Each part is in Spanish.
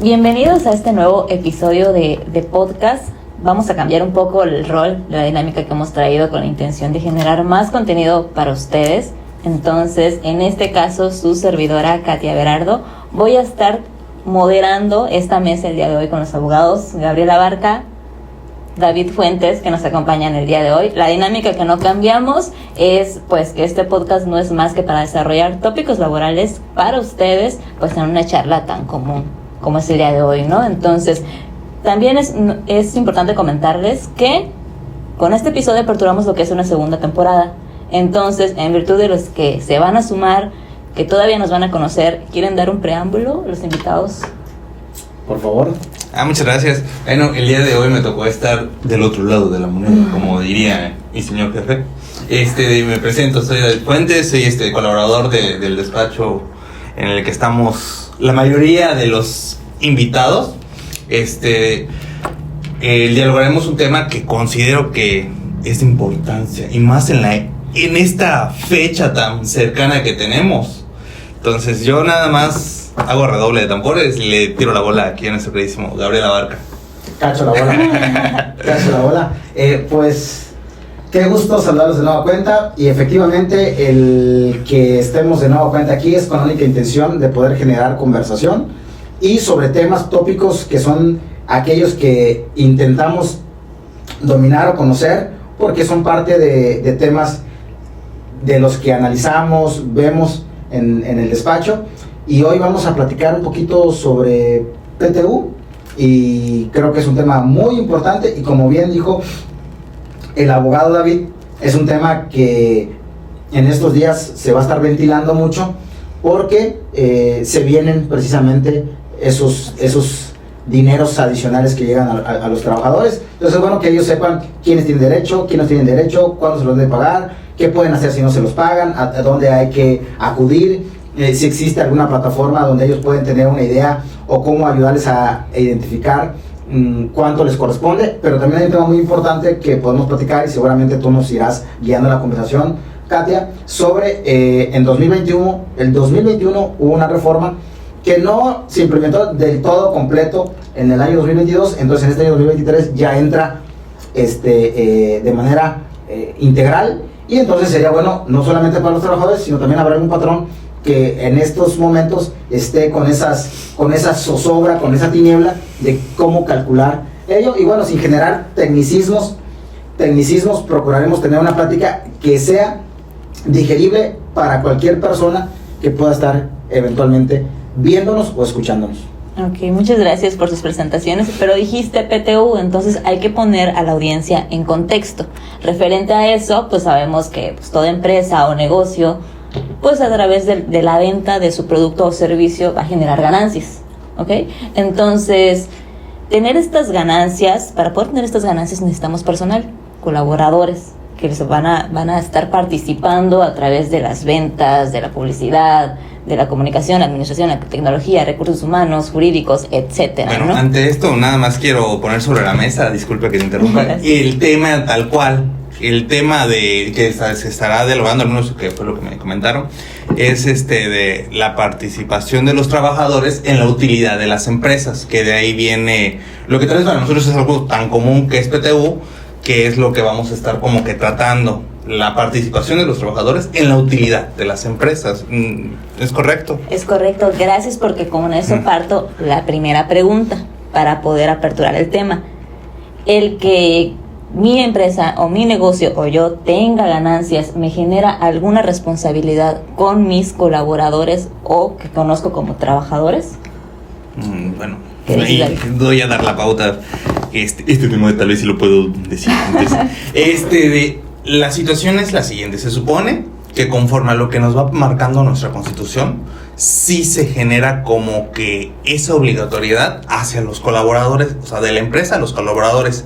Bienvenidos a este nuevo episodio de podcast. Vamos a cambiar un poco el rol, la dinámica que hemos traído con la intención de generar más contenido para ustedes. Entonces, en este caso, su servidora Katia Berardo, voy a estar moderando esta mesa el día de hoy con los abogados Gabriela Barca, David Fuentes, que nos acompañan el día de hoy. La dinámica que no cambiamos es pues que este podcast no es más que para desarrollar tópicos laborales para ustedes, pues en una charla tan común como es el día de hoy, ¿no? Entonces, también es importante comentarles que con este episodio aperturamos lo que es una segunda temporada. Entonces, en virtud de los que se van a sumar, que todavía nos van a conocer, ¿quieren dar un preámbulo los invitados? Por favor. Muchas gracias. Bueno, el día de hoy me tocó estar del otro lado de la moneda, como diría mi señor jefe. Me presento, soy David Fuentes, soy colaborador del despacho en el que estamos la mayoría de los invitados. Dialogaremos un tema que considero que es de importancia, y más en esta fecha tan cercana que tenemos. Entonces yo nada más hago redoble de tambores y le tiro la bola aquí a nuestro queridísimo Gabriela Barca. Cacho la bola. Cacho la bola. Pues qué gusto saludarlos de nueva cuenta, y efectivamente el que estemos de nueva cuenta aquí es con la única intención de poder generar conversación y sobre temas tópicos que son aquellos que intentamos dominar o conocer, porque son parte de temas de los que analizamos, vemos en el despacho. Y hoy vamos a platicar un poquito sobre PTU, y creo que es un tema muy importante, y como bien dijo el abogado David, es un tema que en estos días se va a estar ventilando mucho, porque se vienen precisamente esos dineros adicionales que llegan a los trabajadores. Entonces es bueno que ellos sepan quiénes tienen derecho, quiénes no tienen derecho, cuándo se los deben pagar, qué pueden hacer si no se los pagan, a dónde hay que acudir, si existe alguna plataforma donde ellos pueden tener una idea o cómo ayudarles a identificar cuánto les corresponde. Pero también hay un tema muy importante que podemos platicar, y seguramente tú nos irás guiando la conversación, Katia, sobre en 2021 hubo una reforma que no se implementó del todo completo en el año 2022, entonces en este año 2023 ya entra de manera integral, y entonces sería bueno no solamente para los trabajadores, sino también habrá algún patrón que en estos momentos esté con esa zozobra, con esa tiniebla de cómo calcular ello. Y bueno, sin generar tecnicismos, procuraremos tener una plática que sea digerible para cualquier persona que pueda estar eventualmente viéndonos o escuchándonos. Ok, muchas gracias por sus presentaciones, pero dijiste PTU, entonces hay que poner a la audiencia en contexto. Referente a eso, pues sabemos que pues, toda empresa o negocio, pues a través de la venta de su producto o servicio va a generar ganancias, ¿ok? Entonces, para poder tener estas ganancias necesitamos personal, colaboradores, que van a estar participando a través de las ventas, de la publicidad, de la comunicación, la administración, la tecnología, recursos humanos, jurídicos, etcétera. Bueno, ¿no? Ante esto nada más quiero poner sobre la mesa, disculpe que te interrumpa, el tema tal cual, el tema de que se estará dialogando, al menos que fue lo que me comentaron, es de la participación de los trabajadores en la utilidad de las empresas, que de ahí viene lo que tal vez para nosotros es algo tan común que es PTU, que es lo que vamos a estar como que tratando, la participación de los trabajadores en la utilidad de las empresas. ¿Es correcto? Es correcto, gracias, porque con eso parto la primera pregunta para poder aperturar el tema. El que mi empresa o mi negocio o yo tenga ganancias me genera alguna responsabilidad con mis colaboradores o que conozco como trabajadores. Bueno, ahí voy a dar la pauta. Este tema tal vez sí lo puedo decir antes. La situación es la siguiente. Se supone que conforme a lo que nos va marcando nuestra Constitución, sí se genera como que esa obligatoriedad hacia los colaboradores, o sea, de la empresa a los colaboradores,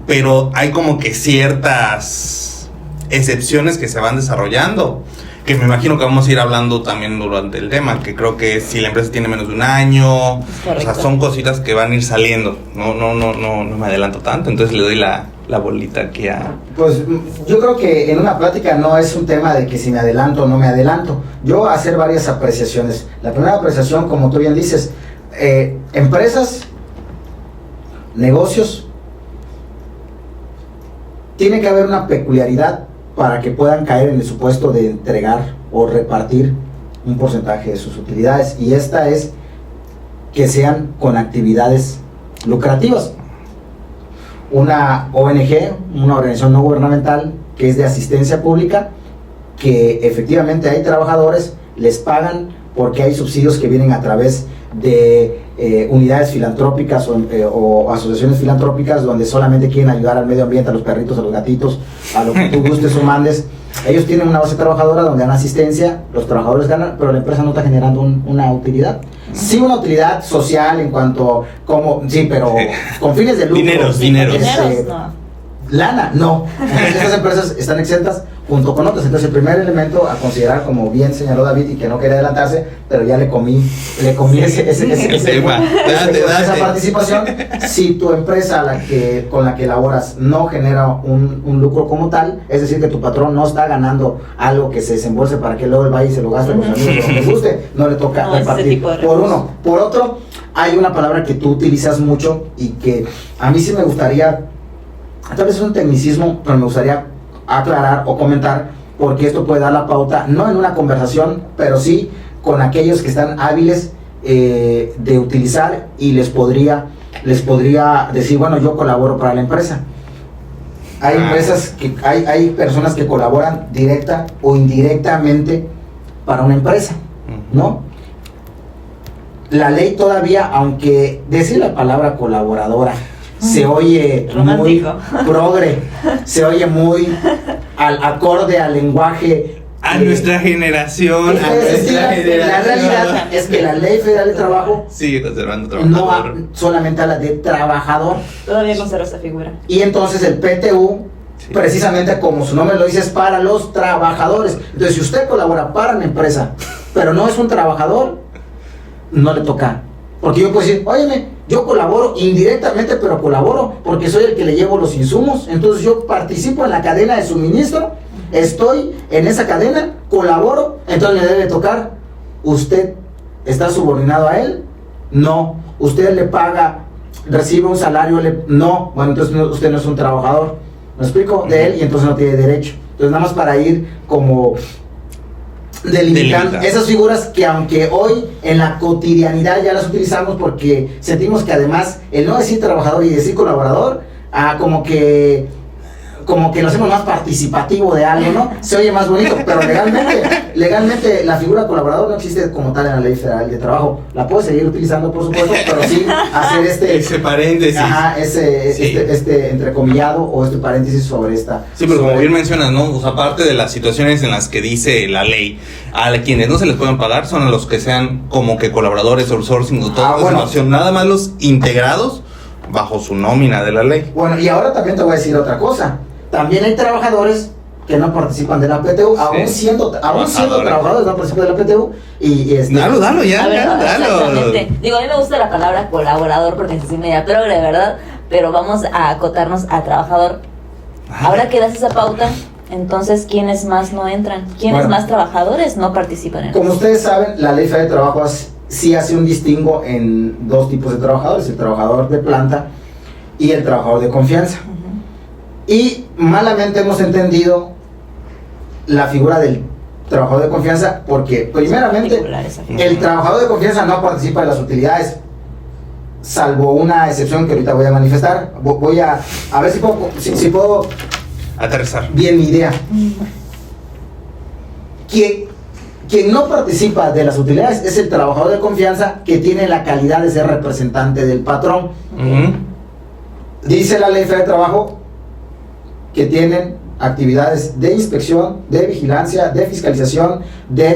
pero hay como que ciertas excepciones que se van desarrollando, que me imagino que vamos a ir hablando también durante el tema, que creo que si la empresa tiene menos de un año, o sea, son cositas que van a ir saliendo. No me adelanto tanto, entonces le doy la bolita aquí a... Pues yo creo que en una plática no es un tema de que si me adelanto o no me adelanto. Yo voy a hacer varias apreciaciones. La primera apreciación, como tú bien dices, empresas, negocios, tiene que haber una peculiaridad para que puedan caer en el supuesto de entregar o repartir un porcentaje de sus utilidades, y esta es que sean con actividades lucrativas. Una ONG, una organización no gubernamental que es de asistencia pública, que efectivamente hay trabajadores, les pagan porque hay subsidios que vienen a través de unidades filantrópicas o asociaciones filantrópicas donde solamente quieren ayudar al medio ambiente, a los perritos, a los gatitos, a lo que tú gustes o mandes. Ellos tienen una base trabajadora donde dan asistencia, los trabajadores ganan, pero la empresa no está generando una utilidad. Sí, una utilidad social en cuanto como, sí, pero con fines de lucro. Dineros. Lana, no. Entonces, estas empresas están exentas junto con otras. Entonces, el primer elemento a considerar, como bien señaló David y que no quería adelantarse, pero ya le comí esa participación. Si tu empresa con la que laboras no genera un lucro como tal, es decir, que tu patrón no está ganando algo que se desembolse para que luego él vaya y se lo gaste con sus amigos o le guste, no le toca repartir. Por uno. Por otro, hay una palabra que tú utilizas mucho y que a mí sí me gustaría, tal vez es un tecnicismo, pero me gustaría aclarar o comentar, porque esto puede dar la pauta, no en una conversación, pero sí con aquellos que están hábiles de utilizar, y les podría decir, bueno, yo colaboro para la empresa. Hay empresas hay personas que colaboran directa o indirectamente para una empresa, ¿no? La ley todavía, aunque decir la palabra colaboradora se oye romántico, muy progre, se oye muy acorde al lenguaje a nuestra generación. La realidad es que la Ley Federal de Trabajo sigue conservando trabajador. No solamente habla de trabajador. Todavía conserva esa figura. Y entonces el PTU, precisamente como su nombre lo dice, es para los trabajadores. Entonces, si usted colabora para una empresa, pero no es un trabajador, no le toca. Porque yo puedo decir, óyeme, yo colaboro indirectamente, pero colaboro porque soy el que le llevo los insumos. Entonces yo participo en la cadena de suministro, estoy en esa cadena, colaboro, entonces le debe tocar. ¿Usted está subordinado a él? No. ¿Usted le paga, recibe un salario? No. Bueno, entonces usted no es un trabajador. ¿Me explico? De él, y entonces no tiene derecho. Entonces nada más para ir como delimitar esas figuras que, aunque hoy en la cotidianidad ya las utilizamos porque sentimos que además el no decir trabajador y decir colaborador, como que lo hacemos más participativo de algo, ¿no? Se oye más bonito, pero legalmente la figura colaborador no existe como tal en la Ley Federal de Trabajo. La puedo seguir utilizando, por supuesto, pero sí hacer ese paréntesis. Ajá, este entrecomillado o este paréntesis sobre esta. Sí, pero como bien mencionas, ¿no? O sea, aparte de las situaciones en las que dice la ley, a quienes no se les pueden pagar son a los que sean como que colaboradores, outsourcing o toda esa situación, nada más los integrados bajo su nómina de la ley. Bueno, y ahora también te voy a decir otra cosa. También hay trabajadores que no participan de la PTU, aún siendo trabajadores no participan de la PTU Dalo ya, dalo. Exactamente. Digo, a mí me gusta la palabra colaborador porque es así media progre, ¿verdad? Pero vamos a acotarnos a trabajador. Ahora que das esa pauta, entonces, ¿quiénes más no entran? ¿Quiénes más trabajadores no participan en como ustedes saben, la Ley Federal de Trabajo sí hace un distingo en dos tipos de trabajadores: el trabajador de planta y el trabajador de confianza. Y malamente hemos entendido la figura del trabajador de confianza porque, primeramente, el trabajador de confianza no participa de las utilidades, salvo una excepción que ahorita voy a manifestar. Voy a ver si puedo aterrizar bien mi idea. Quien no participa de las utilidades es el trabajador de confianza, que tiene la calidad de ser representante del patrón. Dice la Ley Federal de Trabajo que tienen actividades de inspección, de vigilancia, de fiscalización, de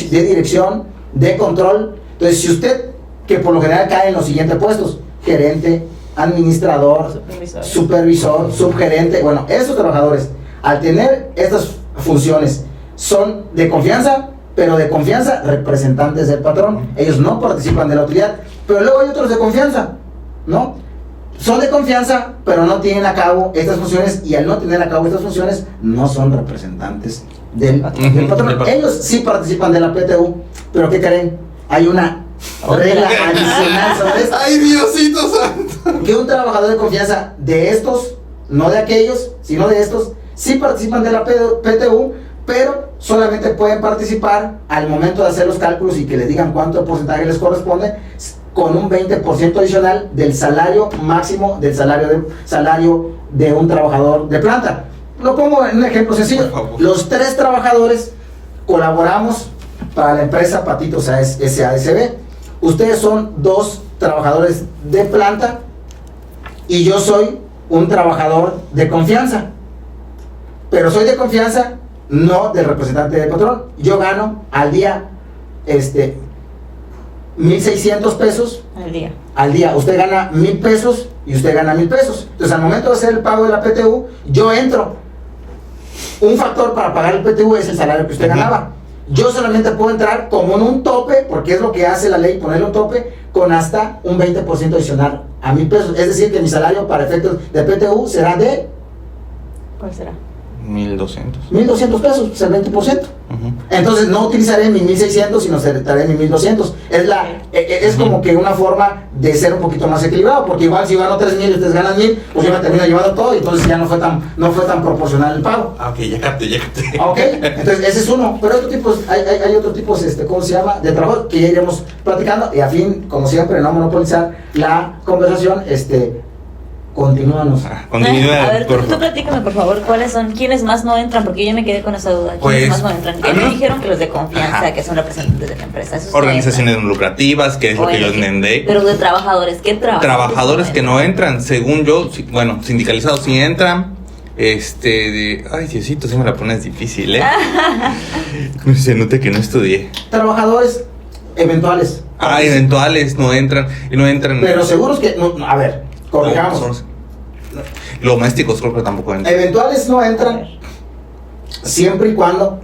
dirección, de control. Entonces, si usted, que por lo general cae en los siguientes puestos: gerente, administrador, supervisor, subgerente, bueno, esos trabajadores, al tener estas funciones, son de confianza, pero de confianza representantes del patrón. Ellos no participan de la utilidad. Pero luego hay otros de confianza, ¿no? Son de confianza, pero no tienen a cabo estas funciones, y al no tener a cabo estas funciones, no son representantes del patrón. Ellos sí participan de la PTU, pero ¿qué creen? Hay una regla adicional sobre esto. ¡Ay, Diosito santo! Que un trabajador de confianza de estos, no de aquellos, sino de estos, sí participan de la PTU, pero solamente pueden participar al momento de hacer los cálculos y que les digan cuánto porcentaje les corresponde, con un 20% adicional del salario máximo del salario de un trabajador de planta. Lo pongo en un ejemplo sencillo. Los 3 trabajadores colaboramos para la empresa Patitos SADCB. Ustedes son 2 trabajadores de planta y yo soy un trabajador de confianza. Pero soy de confianza, no del representante de patrón. Yo gano al día 1,600 pesos al día. Usted gana 1,000 pesos y usted gana 1,000 pesos. Entonces, al momento de hacer el pago de la PTU, yo entro. Un factor para pagar el PTU es el salario que usted ganaba. Yo solamente puedo entrar como en un tope, porque es lo que hace la ley, ponerle un tope, con hasta un 20% adicional a 1,000 pesos. Es decir, que mi salario para efectos de PTU será de... ¿Cuál será? 1,200. 1,200 pesos, pues el 20%. Entonces no utilizaré mi 1,600, sino estaré en mi 1,200. Es como que una forma de ser un poquito más equilibrado, porque igual si gano 3,000 y ustedes ganan 1,000, pues yo me termino llevando todo y entonces ya no fue tan proporcional el pago. Ok, ya capté. Ok, entonces ese es uno. Pero hay otros tipos, ¿cómo se llama? De trabajo que ya iremos platicando. Y a fin, como siempre, no monopolizar la conversación, continúanos. A ver, tú platícame, por favor, quiénes más no entran, porque yo me quedé con esa duda. ¿Quiénes más no entran? Ya me dijeron que los de confianza, que son representantes de la empresa. Organizaciones no lucrativas, que es lo que yo entendí. Pero de trabajadores, ¿qué trabajadores? Trabajadores que no entran, según yo, sindicalizados sí entran. Ay, Diosito, si me la pones difícil, Se nota que no estudié. Trabajadores eventuales. Eventuales no entran. Pero seguros que, a ver, corrijamos. Los domésticos creo que tampoco entran. Eventuales no entran siempre y cuando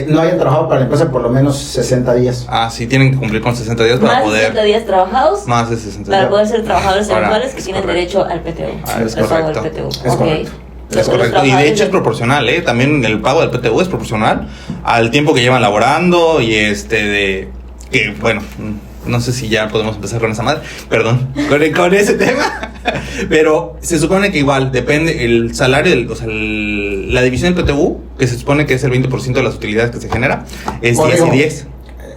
no hayan trabajado para la empresa por lo menos 60 días. Sí, tienen que cumplir con 60 días para poder. Más de 60 días trabajados. Más de 60 para días. Poder ser trabajadores eventuales que tienen derecho al PTU. Es correcto. Es correcto. Es correcto. Y de hecho es proporcional, También el pago del PTU es proporcional al tiempo que llevan laborando y no sé si ya podemos empezar con esa madre, perdón, con ese tema, pero se supone que igual depende el salario, la división del PTU, que se supone que es el 20% de las utilidades que se genera, es 10 y 10.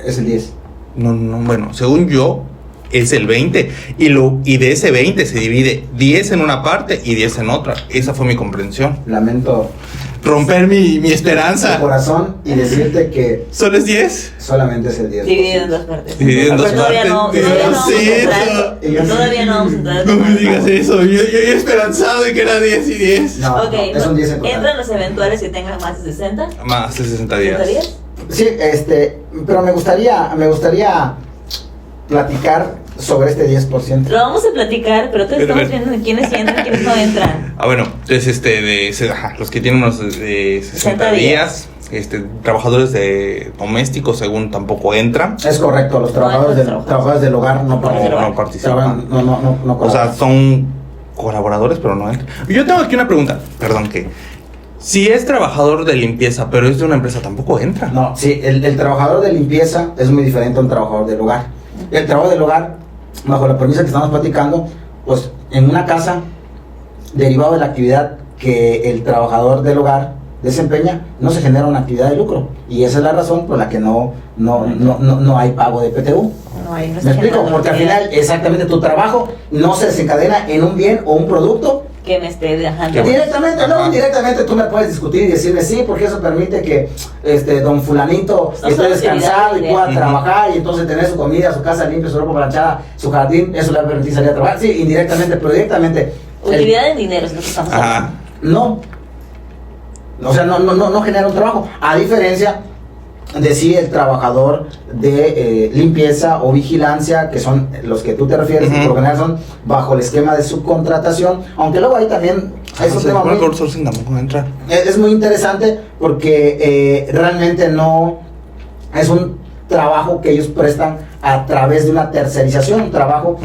Es el 10. No, según yo, es el 20, y de ese 20 se divide 10 en una parte y 10 en otra. Esa fue mi comprensión. Lamento romper mi esperanza. Tu corazón y decirte que ¿solo es 10? Solamente es el 10%. Dividido en 2 partes. Dividido en 2 Todavía partes. no vamos a entrar. No me digas eso. Yo he esperanzado de que era 10 y 10. No, es un 10 en total. ¿Entran los eventuales que tengan más de 60? Más de 60 días. Sí, pero me gustaría platicar sobre este 10%. Lo vamos a platicar, pero todos estamos viendo quiénes entran, quiénes no entran. Bueno, entonces los que tienen unos de 60 días, trabajadores domésticos según tampoco entran. Es correcto, los trabajadores del hogar no participan. No, o sea, son colaboradores, pero no entran. Yo tengo aquí una pregunta, perdón, que si es trabajador de limpieza, pero es de una empresa, tampoco entra. No, sí, el trabajador de limpieza es muy diferente a un trabajador del hogar. El trabajo del hogar, bajo la premisa que estamos platicando, pues en una casa, derivado de la actividad que el trabajador del hogar desempeña, no se genera una actividad de lucro. Y esa es la razón por la que no hay pago de PTU. ¿Me explico? Porque al final, exactamente, tu trabajo no se desencadena en un bien o un producto que me esté dejando. Directamente, no, indirectamente tú me puedes discutir y decirme sí, porque eso permite que don fulanito esté descansado y pueda trabajar y entonces tener su comida, su casa limpia, su ropa planchada, su jardín, eso le va a permitir salir a trabajar. Sí, indirectamente, pero directamente. Utilidad en dinero es lo que estamos hablando. No. O sea, no genera un trabajo. A diferencia de si el trabajador de limpieza o vigilancia, que son los que tú te refieres, por lo general son bajo el esquema de subcontratación, aunque luego ahí también es un tema es muy interesante porque realmente no es un trabajo que ellos prestan a través de una tercerización, un trabajo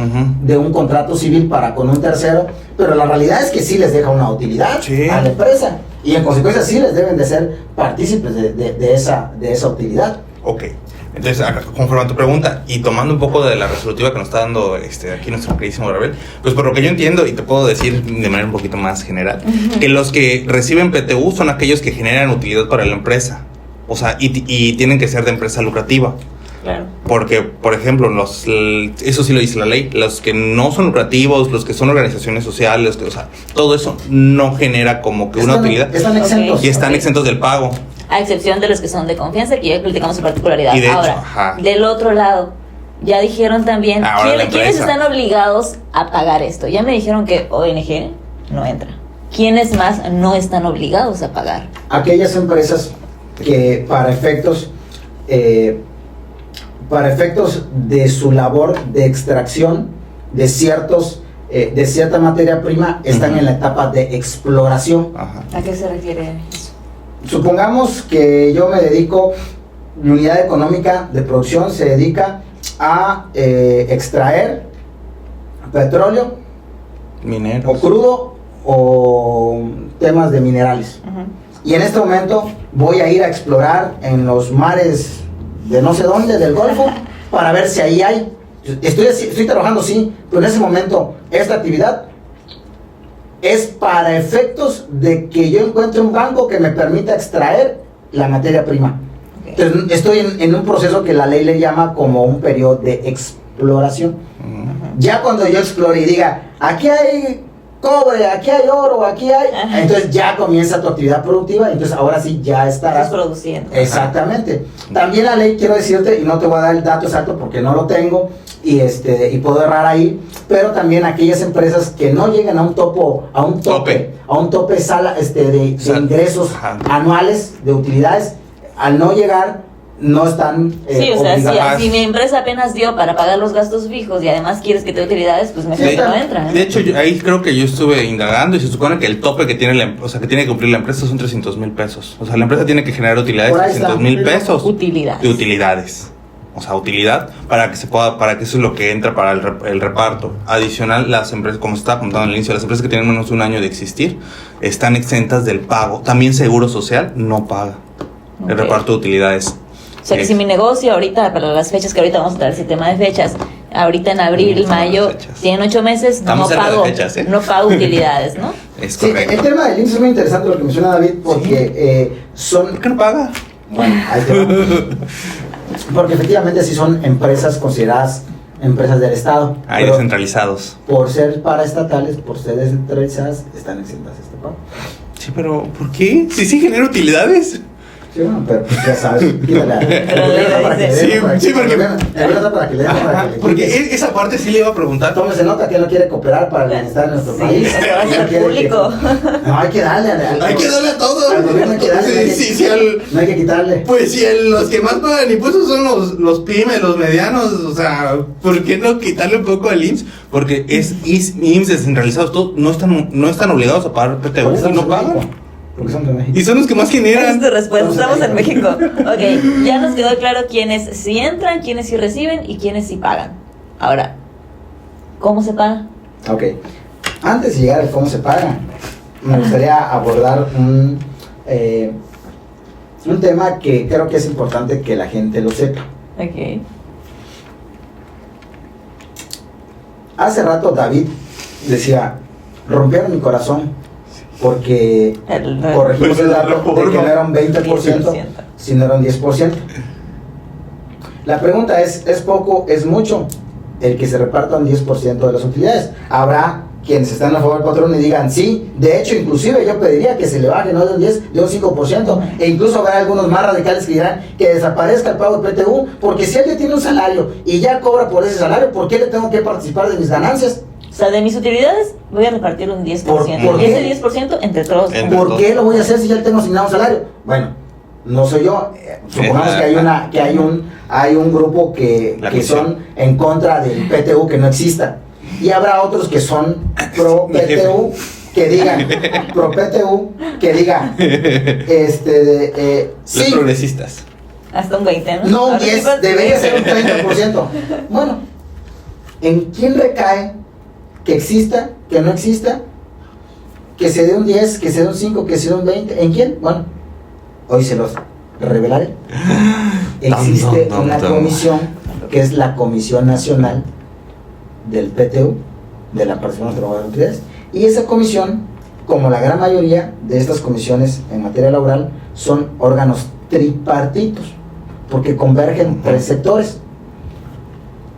de un contrato civil para con un tercero, pero la realidad es que sí les deja una utilidad a la empresa. Y en consecuencia sí les deben de ser partícipes de esa utilidad. Ok, Entonces, conforme a tu pregunta y tomando un poco de la resolutiva que nos está dando aquí nuestro queridísimo Gabriel, pues por lo que yo entiendo y te puedo decir de manera un poquito más general, que los que reciben PTU son aquellos que generan utilidad para la empresa, o sea, y tienen que ser de empresa lucrativa. Claro. Porque, por ejemplo, eso sí lo dice la ley, los que no son lucrativos, los que son organizaciones sociales, o sea, todo eso no genera como que una utilidad. Están exentos. Y están exentos del pago. A excepción de los que son de confianza, que ya criticamos su particularidad. Y de hecho, ahora, del otro lado, ya dijeron también quiénes están obligados a pagar esto. Ya me dijeron que ONG no entra. ¿Quiénes más no están obligados a pagar? Aquellas empresas que para efectos de su labor de extracción de cierta materia prima están en la etapa de exploración. Ajá. ¿A qué se refiere eso? Supongamos que yo me dedico, mi unidad económica de producción se dedica a extraer petróleo, mineros, o crudo, o temas de minerales. Y en este momento voy a ir a explorar en los mares de no sé dónde, del Golfo, para ver si ahí hay. Estoy trabajando, sí, pero en ese momento esta actividad es para efectos de que yo encuentre un banco que me permita extraer la materia prima. Entonces, estoy en un proceso que la ley le llama como un periodo de exploración. Ya cuando yo explore y diga, aquí hay cobre, aquí hay oro, aquí hay... Entonces ya comienza tu actividad productiva, entonces ahora sí ya estarás produciendo. Exactamente. También la ley, quiero decirte, y no te voy a dar el dato exacto porque no lo tengo, y puedo errar ahí, pero también aquellas empresas que no llegan a un tope de ingresos anuales de utilidades, al no llegar no están sí, o sea, si mi empresa apenas dio para pagar los gastos fijos y además quieres que te dé utilidades, pues mejor que no entra. De hecho, ahí creo que yo estuve indagando y se supone que el tope que tiene que tiene que cumplir la empresa son 300,000 pesos. O sea, la empresa tiene que generar utilidades, 300,000 pesos. Utilidades. O sea, utilidad para que eso es lo que entra para el reparto. Adicional, las empresas, como estaba contando al inicio, las empresas que tienen menos de un año de existir están exentas del pago. También Seguro Social no paga el reparto de utilidades. O sea, que si mi negocio ahorita, para las fechas que ahorita vamos a traer ese tema de fechas, ahorita en abril, mayo, tienen 8 meses, no pago utilidades, ¿no? Es correcto. Sí, el tema del IMSS es muy interesante lo que menciona David, porque ¿por qué no paga? Bueno, ahí te va. Porque efectivamente sí son empresas consideradas empresas del Estado. Hay descentralizados. Por ser paraestatales, por ser descentralizadas, están exentas este pago. Sí, pero ¿por qué? Sí genera utilidades. Sí, bueno, pero pues ya sabes, quítale. Porque esa parte sí le iba a preguntar. ¿Cómo se nota que no quiere cooperar para el bienestar de nuestro país? Público. No, hay que darle. Hay que darle a todo. Al gobierno hay que darle. No hay que quitarle. Pues si los que más pagan impuestos son los pymes, los medianos, o sea, ¿por qué no quitarle un poco al IMSS? Porque IMSS descentralizados, todos no están obligados a pagar PTU y no pagan. Porque son de México. Y son los que más generan. Esa es tu respuesta. Estamos en México. Ok, ya nos quedó claro quiénes sí entran, quiénes sí reciben y quiénes sí pagan. Ahora, ¿cómo se paga? Ok. Antes de llegar a cómo se paga, me gustaría abordar un tema que creo que es importante que la gente lo sepa. Ok. Hace rato David decía, rompieron mi corazón. Porque corregimos el dato de que no era un 20%, sino era un 10%. La pregunta es poco, es mucho el que se reparta un 10% de las utilidades? Habrá quienes están a favor del patrón y digan sí, de hecho inclusive yo pediría que se le baje no de un 10, de un 5%, e incluso habrá algunos más radicales que dirán que desaparezca el pago de PTU, porque si alguien tiene un salario y ya cobra por ese salario, ¿por qué le tengo que participar de mis ganancias? O sea, de mis utilidades voy a repartir un 10%. ¿Por ese 10% entre todos. ¿Por qué lo voy a hacer si ya le tengo asignado un salario? Bueno, no soy yo. Supongamos que hay un grupo que son en contra del PTU, que no exista. Y habrá otros que son pro PTU, que digan, sí. Los progresistas. Hasta un 20, ¿no? No un 10, debería ser un 30%. Bueno, ¿en quién recae que exista, que no exista, que se dé un 10, que se dé un 5, que se dé un 20? ¿En quién? Bueno, hoy se los revelaré. existe una comisión que es la Comisión Nacional del PTU, de la Participación de los Trabajadores y Autoridades, y esa comisión, como la gran mayoría de estas comisiones en materia laboral, son órganos tripartitos, porque convergen tres sectores.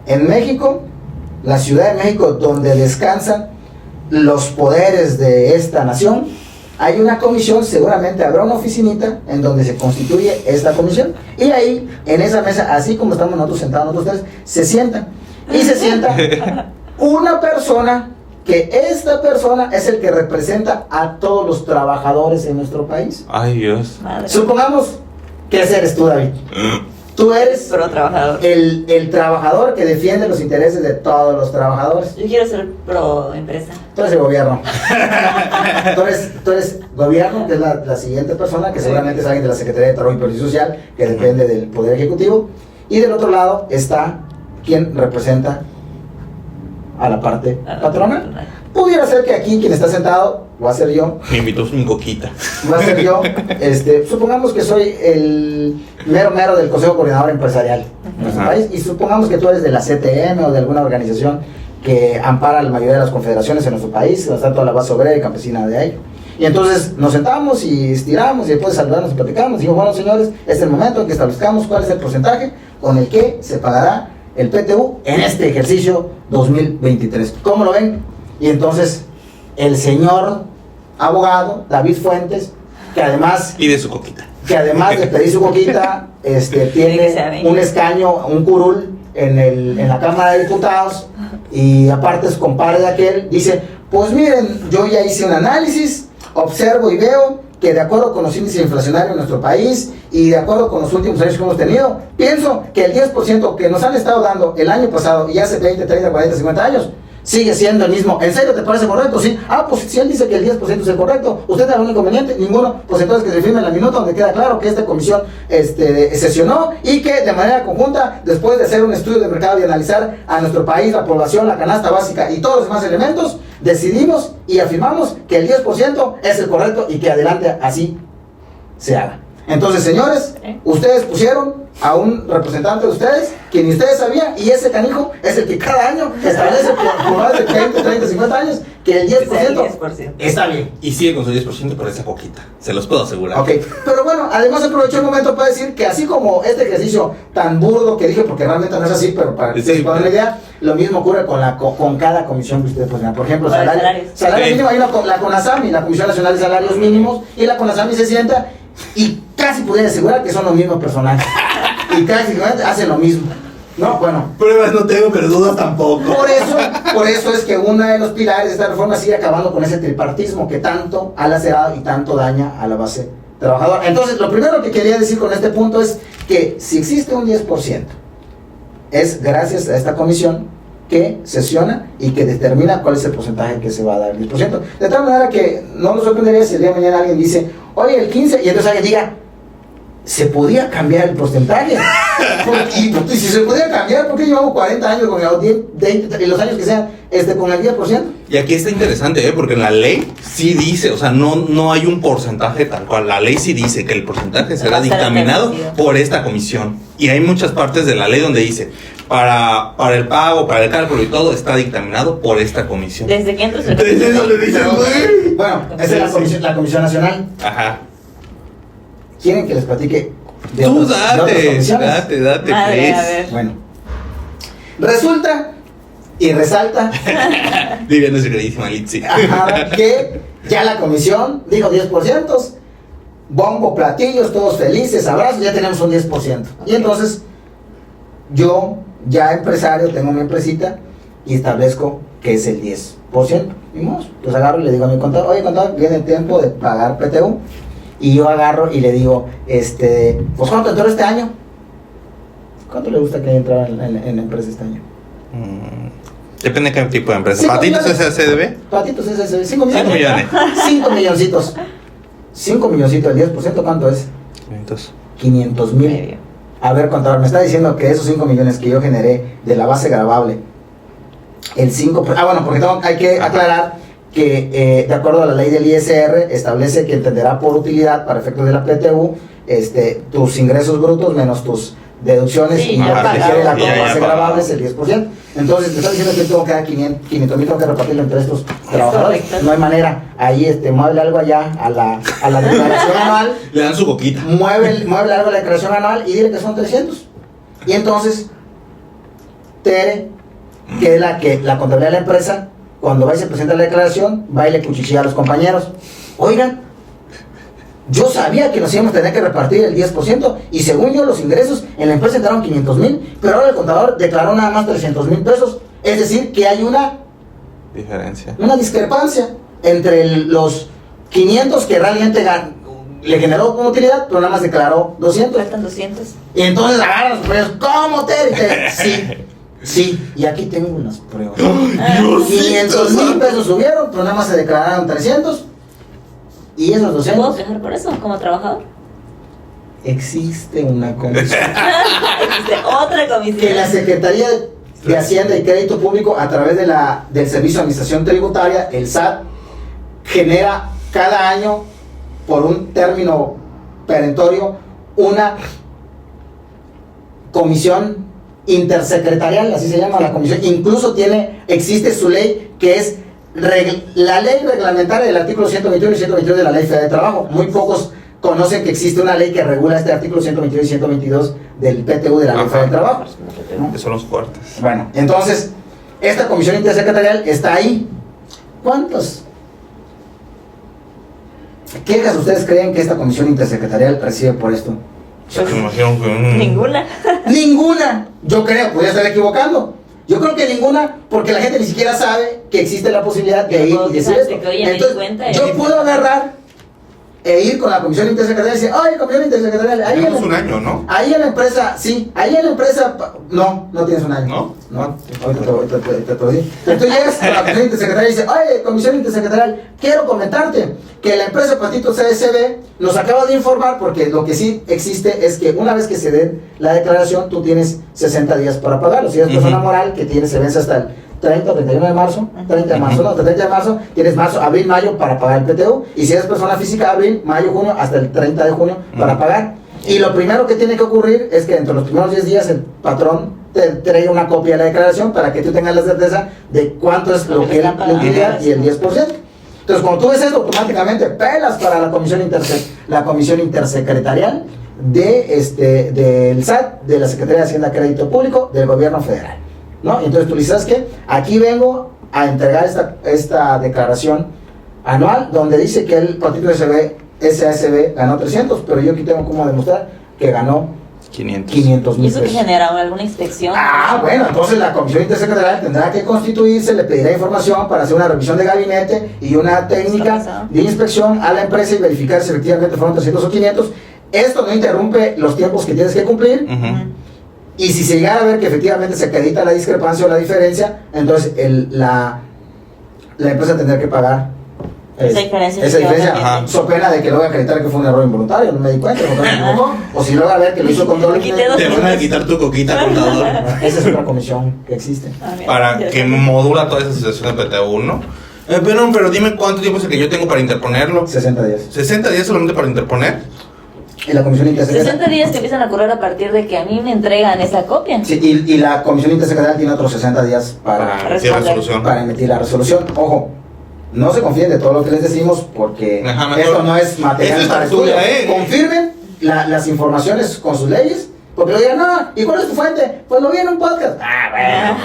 En México, la Ciudad de México, donde descansan los poderes de esta nación, hay una comisión, seguramente habrá una oficinita en donde se constituye esta comisión, y ahí, en esa mesa, así como estamos nosotros sentados, nosotros tres, se sientan, y se sienta una persona, que esta persona es el que representa a todos los trabajadores en nuestro país. Ay, Dios. Madre. Supongamos que ese eres tú, David. Tú eres Pro trabajador. el trabajador que defiende los intereses de todos los trabajadores. Yo quiero ser pro empresa. Tú eres el gobierno. tú eres gobierno, que es la siguiente persona, que seguramente es alguien de la Secretaría de Trabajo y Previsión Social, que depende del Poder Ejecutivo. Y del otro lado está quien representa a la parte patronal. Pudiera ser que aquí quien está sentado va a ser yo. Me invitó mi coquita. Va a ser yo. Supongamos que soy el mero del Consejo Coordinador Empresarial de nuestro país, y supongamos que tú eres de la CTM o de alguna organización que ampara a la mayoría de las confederaciones en nuestro país, donde está toda la base obrera y campesina de ahí. Y entonces nos sentamos y estiramos y después de saludarnos y platicamos. Y digo, bueno, señores, es el momento en que establezcamos cuál es el porcentaje con el que se pagará el PTU en este ejercicio 2023. ¿Cómo lo ven? Y entonces el señor abogado David Fuentes, que además Y de su coquita. de pedir su coquita, tiene un escaño, un curul en la Cámara de Diputados, y aparte es compadre de aquel, dice, pues miren, yo ya hice un análisis, observo y veo que de acuerdo con los índices inflacionarios en nuestro país y de acuerdo con los últimos años que hemos tenido, pienso que el 10% que nos han estado dando el año pasado y hace 20, 30, 40, 50 años, sigue siendo el mismo. ¿En serio te parece correcto? Sí. Ah, pues si él tiene que el 10% es el correcto, ¿usted tiene algún inconveniente? Ninguno. Pues entonces que se firme la minuta donde queda claro que esta comisión sesionó y que de manera conjunta, después de hacer un estudio de mercado y analizar a nuestro país, la población, la canasta básica y todos los demás elementos, decidimos y afirmamos que el 10% es el correcto y que adelante así se haga. Entonces, señores, ustedes pusieron a un representante de ustedes, que ni ustedes sabían, y ese canijo es el que cada año establece por más de 20, 30, 50 años que el 10% está bien. Y sigue con su 10% por esa coquita. Se los puedo asegurar. Ok, pero bueno, además aprovecho el momento para decir que así como este ejercicio tan burdo que dije, porque realmente no es así, pero para que ustedes puedan una idea, lo mismo ocurre con cada comisión que ustedes pongan. Por ejemplo, salario mínimo, hay la CONASAMI, la Comisión Nacional de Salarios Mínimos, y la CONASAMI se sienta y casi pudiera asegurar que son los mismos personajes. Y casi hacen lo mismo. No, bueno. Pruebas no tengo, pero dudas tampoco. Por eso es que uno de los pilares de esta reforma sigue acabando con ese tripartismo que tanto ha lacerado y tanto daña a la base trabajadora. Entonces, lo primero que quería decir con este punto es que si existe un 10%, es gracias a esta comisión que sesiona y que determina cuál es el porcentaje que se va a dar, el 10%. De tal manera que no nos sorprendería si el día de mañana alguien dice, oye, el 15%, y entonces alguien diga, se podía cambiar el porcentaje. Y si se podía cambiar, ¿por qué llevamos 40 años con el 10, y los años que sean con el 10%? Y aquí está interesante, porque en la ley sí dice, o sea, no hay un porcentaje tal cual. La ley sí dice que el porcentaje será dictaminado por esta comisión. Y hay muchas partes de la ley donde dice, para el pago, para el cálculo y todo, está dictaminado por esta comisión. Desde que entras Desde donde dice, bueno, esa es la comisión nacional. Ajá. ¿Quieren que les platique de Tú otras comisiones? date, Madre, please. a ver. Bueno, resulta y resalta Diría nuestra queridísima Litsi. que ya la comisión dijo 10%, bombo, platillos, todos felices, abrazos, ya tenemos un 10%. Y entonces, yo, ya empresario, tengo mi empresita y establezco que es el 10%. Y pues agarro y le digo a mi contador, oye contador, viene el tiempo de pagar PTU. Y yo agarro y le digo, pues ¿cuánto entró este año? ¿Cuánto le gusta que haya entrado en la empresa este año? Depende de qué tipo de empresa. ¿Patitos SCDB? Patitos SCDB, 5 millones. 5 millones. 5 milloncitos. 5 milloncitos, el 10%, ¿cuánto es? 500,000. A ver, contador, me está diciendo que esos 5 millones que yo generé de la base gravable, el 5%. Bueno, porque hay que aclarar que de acuerdo a la ley del ISR establece que entenderá por utilidad para efectos de la PTU tus ingresos brutos menos tus deducciones Sí, y lo ya que pagado. requiere la Ya base pagado. gravable es el 10%. Entonces, te está diciendo que tengo que dar 500,000, tengo que repartirlo entre estos trabajadores. correcto. No hay manera. Ahí, mueve algo allá a la declaración anual. Le dan su boquita. Mueve algo a la declaración anual y dile que son 300. Y entonces, Tere, que es la contabilidad de la empresa, cuando va y se presenta la declaración, va y le cuchichea a los compañeros. Oigan, yo sabía que nos íbamos a tener que repartir el 10% y según yo los ingresos en la empresa entraron 500,000, pero ahora el contador declaró nada más 300,000 pesos. Es decir, que hay una discrepancia entre los 500 que realmente le generó como utilidad, pero nada más declaró 200. Faltan 200. Y entonces agarran los compañeros, ¿cómo te? Sí, y aquí tengo unas pruebas. 500,000 pesos subieron, pero nada más se declararon 300. Y esos ¿Te puedo 200. quejar por eso como trabajador? Existe una comisión. Existe otra Que comisión. la Secretaría de Hacienda y Crédito Público, a través del Servicio de Administración Tributaria, el SAT, genera cada año, por un término perentorio, una comisión intersecretarial, así se llama la comisión. Incluso existe su ley, que es la ley reglamentaria del artículo 121 y 122 de la Ley Federal de Trabajo. Muy pocos conocen que existe una ley que regula este artículo 121 y 122 del PTU de la Ley Federal de Trabajo, ¿no? Que son los fuertes. Bueno, entonces, esta comisión intersecretarial está ahí. ¿Cuántas quejas ustedes creen que esta comisión intersecretarial recibe por esto? Pues me imagino que Ninguna. Ninguna. Yo creo, podría estar equivocando. Yo creo que ninguna, porque la gente ni siquiera sabe que existe la posibilidad de ir y decir esto. Que, oye, me di cuenta, Entonces, yo puedo agarrar e ir con la comisión intersecretarial y decir, oye, comisión intersecretarial, ahí tenemos un año, ¿no? ahí en la empresa, sí, ahí en la empresa, no tienes un año. ¿No? No, ahorita te lo digo. Entonces tú llegas con la comisión intersecretarial y dices, oye, comisión intersecretarial, quiero comentarte que la empresa Patito CSB nos acaba de informar, porque lo que sí existe es que una vez que se dé la declaración, tú tienes 60 días para pagarlo. Si eres persona moral, que se vence hasta el 30 o 31 de marzo, 30 de marzo, no, 30 de marzo, tienes marzo, abril, mayo para pagar el PTU, y si eres persona física, abril, mayo, junio, hasta el 30 de junio para pagar. Y lo primero que tiene que ocurrir es que dentro de los primeros 10 días el patrón te traiga una copia de la declaración para que tú tengas la certeza de cuánto es lo que él le utilidad y el 10%. Entonces, cuando tú ves eso, automáticamente pelas para la comisión intersecretarial del SAT, de la Secretaría de Hacienda y Crédito Público, del Gobierno Federal, ¿no? Entonces tú le dices que aquí vengo a entregar esta declaración anual donde dice que el Patito SASB ganó 300, pero yo aquí tengo como demostrar que ganó 500,000 ¿Y eso que pesos. genera alguna inspección? Bueno, entonces la comisión intersecretarial tendrá que constituirse, le pedirá información para hacer una revisión de gabinete y una técnica de inspección a la empresa y verificar si efectivamente fueron 300 o 500. Esto no interrumpe los tiempos que tienes que cumplir. Y si se llegara a ver que efectivamente se acredita la discrepancia o la diferencia, entonces la empresa tendrá que pagar esa diferencia. So pena de que luego acreditar que fue un error involuntario, no me di cuenta, no me equivocó, o si luego a ver que lo hizo con doble. Te van a quitar tu coquita, contador. Esa es otra comisión que existe. Para que modula toda esa situación de PTU, ¿no? Pero dime cuánto tiempo es el que yo tengo para interponerlo. 60 días. 60 días solamente para interponer. Y la comisión intersecretarial. 60 días que empiezan a correr a partir de que a mí me entregan esa copia. Sí, y la comisión intersecretarial tiene otros 60 días para emitir la resolución. Ojo, no se confíen de todo lo que les decimos, porque esto no es material para estudio. Confirmen las informaciones con sus leyes, porque lo digan, no, ¿y cuál es tu fuente? Pues lo vi en un podcast.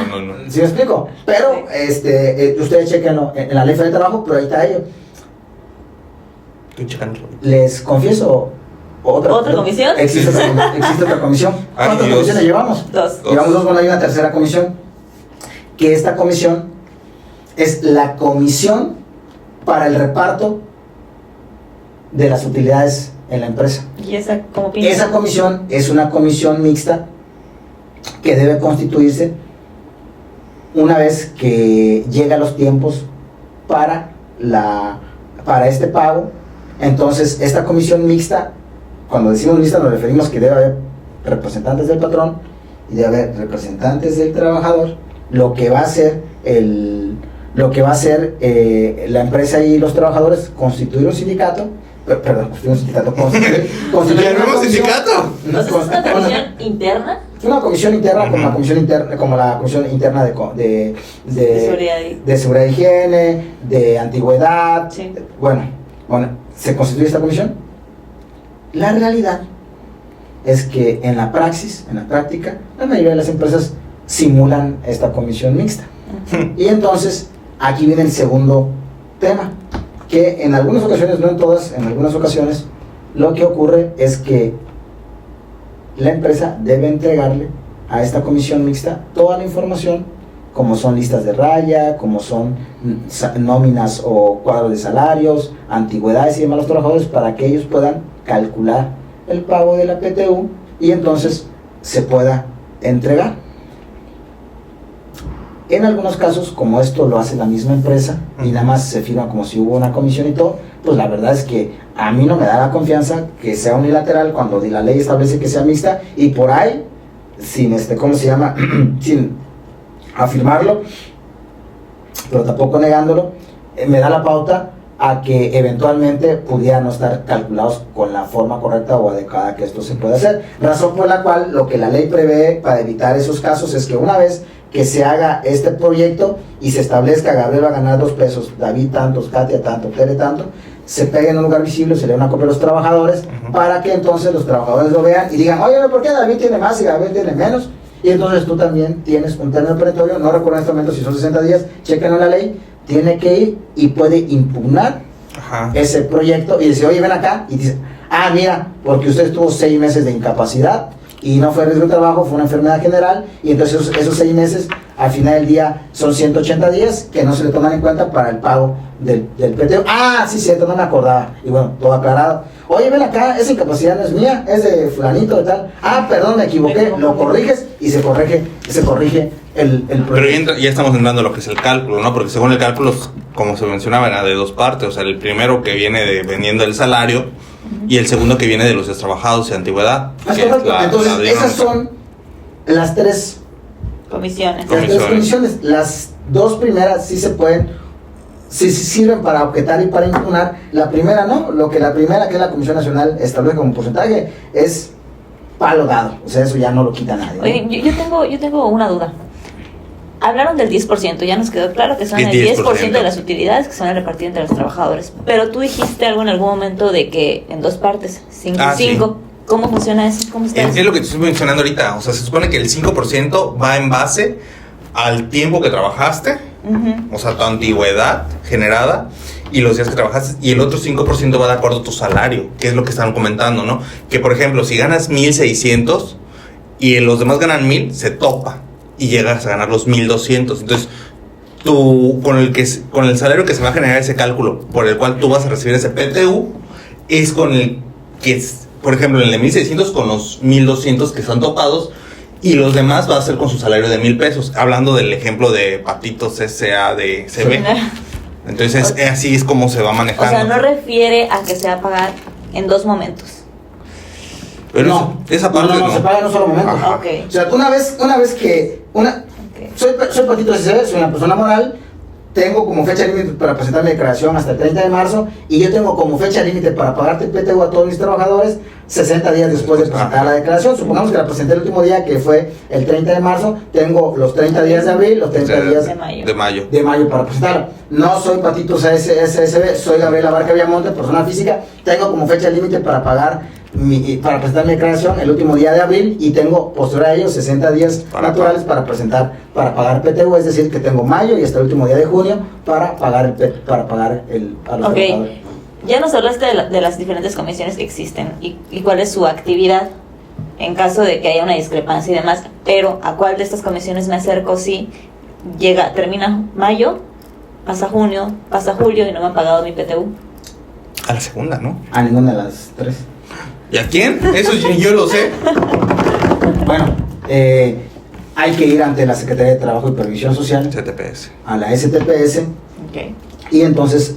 Bueno, no. ¿Sí me explico? Pero ustedes chequenlo en la Ley Federal de Trabajo, pero ahí está ello. Les confieso. ¿Otra comisión? Existe otra comisión. ¿Cuántas comisiones llevamos? Dos. Llevamos dos, bueno, hay una tercera comisión. Que esta comisión es la comisión para el reparto de las utilidades en la empresa. ¿Y esa cómo piensa? Esa comisión es una comisión mixta que debe constituirse una vez que llegan los tiempos para este pago. Entonces, esta comisión mixta, cuando decimos mixta nos referimos que debe haber representantes del patrón y debe haber representantes del trabajador. Lo que va a hacer la empresa y los trabajadores, constituir un sindicato, perdón, constituir un sindicato. ¿Sindicato? Entonces, ¿es una comisión interna? Es una comisión interna, como la comisión interna de seguridad e higiene, de antigüedad. Sí. Bueno, ¿se constituye esta comisión? La realidad es que en la práctica, la mayoría de las empresas simulan esta comisión mixta. Y entonces, aquí viene el segundo tema, que en algunas ocasiones, no en todas, en algunas ocasiones, lo que ocurre es que la empresa debe entregarle a esta comisión mixta toda la información, como son listas de raya, como son nóminas o cuadros de salarios, antigüedades y demás los trabajadores, para que ellos puedan calcular el pago de la PTU y entonces se pueda entregar. En algunos casos, como esto lo hace la misma empresa y nada más se firma como si hubo una comisión y todo, pues la verdad es que a mí no me da la confianza que sea unilateral cuando la ley establece que sea mixta y por ahí, sin sin afirmarlo, pero tampoco negándolo, me da la pauta a que eventualmente pudieran no estar calculados con la forma correcta o adecuada que esto se puede hacer. Razón por la cual lo que la ley prevé para evitar esos casos es que una vez que se haga este proyecto y se establezca Gabriel va a ganar 2 pesos, David tantos, Katia tanto, Tere tanto, se pegue en un lugar visible, se le dé una copia a los trabajadores para que entonces los trabajadores lo vean y digan, oye, ¿por qué David tiene más y Gabriel tiene menos? Y entonces tú también tienes un término perentorio, no recuerdo en este momento si son 60 días, chequen en la ley, tiene que ir y puede impugnar ese proyecto y decir, oye, ven acá, y dice, mira, porque usted tuvo 6 meses de incapacidad y no fue riesgo de trabajo, fue una enfermedad general, y entonces esos 6 meses, al final del día, son 180 días que no se le toman en cuenta para el pago del PTU. Sí, cierto, no me acordaba, y bueno, todo aclarado. Oye, ven acá, esa incapacidad no es mía, es de fulanito de tal. Perdón, me equivoqué, lo corriges, y se corrige el proyecto. Pero ya estamos entrando a lo que es el cálculo, ¿no? Porque según el cálculo, como se mencionaba, era de 2 partes, o sea, el primero que viene dependiendo del salario, y el segundo que viene de los días trabajados y antigüedad. Entonces, esas son las 3 comisiones. Las 2 primeras sí se pueden, sí sirven para objetar y para impugnar. La primera no, la primera que es la Comisión Nacional establece como porcentaje es palo dado, o sea, eso ya no lo quita nadie, ¿no? Oye, yo tengo una duda. Hablaron del 10%, ya nos quedó claro que son el 10% de las utilidades que se van a repartir entre los trabajadores. Pero tú dijiste algo en algún momento de que en 2 partes, 5 y 5. Sí. ¿Cómo funciona eso? ¿Cómo está eso? Es lo que te estoy mencionando ahorita. O sea, se supone que el 5% va en base al tiempo que trabajaste, o sea, tu antigüedad generada y los días que trabajaste, y el otro 5% va de acuerdo a tu salario, que es lo que están comentando, ¿no? Que, por ejemplo, si ganas 1,600 y los demás ganan 1,000, se topa y llegas a ganar los 1,200. Entonces, tú, con el salario que se va a generar ese cálculo, por el cual tú vas a recibir ese PTU, es con el que, por ejemplo, en el de 1,600 con los 1,200 que están topados, y los demás va a ser con su salario de 1,000 pesos. Hablando del ejemplo de Patitos S.A. de CB. Entonces, así es como se va manejando. O sea, no refiere a que se va a pagar en 2 momentos. Pero no, esa parte no, se paga en un solo momento. Okay. O sea, una vez que soy Patito SC, soy una persona moral, tengo como fecha límite para presentar mi declaración hasta el 30 de marzo, y yo tengo como fecha límite para pagarte el PTU a todos mis trabajadores 60 días después de presentar la declaración. Supongamos que la presenté el último día, que fue el 30 de marzo, tengo los 30 días de abril, los 30 días de mayo para presentarla. No soy Patito SSB, soy Gabriela Barca Villamonte, persona física, tengo como fecha límite para pagar para presentar mi declaración el último día de abril, y tengo posterior a ello 60 días naturales para pagar PTU, es decir, que tengo mayo y hasta el último día de junio para pagar a los trabajadores. Ya nos hablaste de las diferentes comisiones que existen y cuál es su actividad en caso de que haya una discrepancia y demás, pero ¿a cuál de estas comisiones me acerco si termina mayo, pasa junio, pasa julio y no me han pagado mi PTU? A la segunda, ¿no? A ninguna de las 3. ¿Y a quién? Eso yo lo sé. Bueno, hay que ir ante la Secretaría de Trabajo y Previsión Social, STPS. a la STPS, okay, y entonces